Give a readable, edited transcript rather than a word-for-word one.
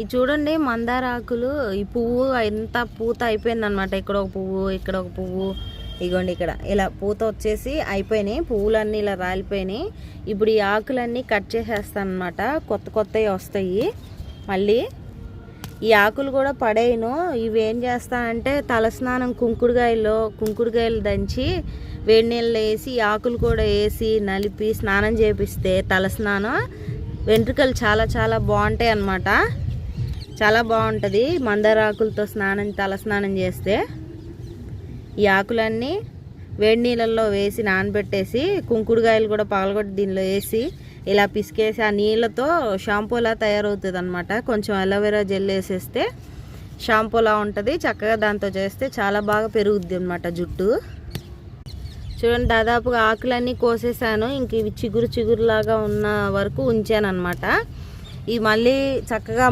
ఇది చూడండి మందార ఆకులు. ఈ పువ్వు ఎంత పూత అయిపోయిందనమాట. ఇక్కడ ఒక పువ్వు, ఇక్కడ ఒక పువ్వు, ఇగోండి ఇక్కడ ఇలా పూత వచ్చేసి అయిపోయినాయి. పువ్వులన్నీ ఇలా రాలిపోయినాయి. ఇప్పుడు ఈ ఆకులన్నీ కట్ చేసేస్తాను అనమాట. కొత్త కొత్తవి వస్తాయి మళ్ళీ. ఈ ఆకులు కూడా పడేయను. ఇవి ఏం చేస్తానంటే తలస్నానం కుంకుడుకాయలు దంచి వేడి నీళ్ళు వేసి ఆకులు కూడా వేసి నలిపి స్నానం చేపిస్తే తలస్నానం వెంట్రుకలు చాలా చాలా బాగుంటాయి అన్నమాట. చాలా బాగుంటుంది మందార ఆకులతో తలస్నానం చేస్తే. ఈ ఆకులన్నీ వేడి నీళ్ళల్లో వేసి నానబెట్టేసి కుంకుడుకాయలు కూడా పగలగొట్టి దీనిలో వేసి ఇలా పిసికేసి ఆ నీళ్ళతో షాంపూలా తయారవుతుంది అనమాట. కొంచెం అలోవెరా జెల్ వేసేస్తే షాంపూలా ఉంటుంది. చక్కగా దాంతో చేస్తే చాలా బాగా పెరుగుద్ది అనమాట జుట్టు. చూడండి దాదాపుగా ఆకులన్నీ కోసేసాను. ఇంక ఇవి చిగురు లాగా ఉన్న వరకు ఉంచాను అనమాట. ఇవి మళ్ళీ చక్కగా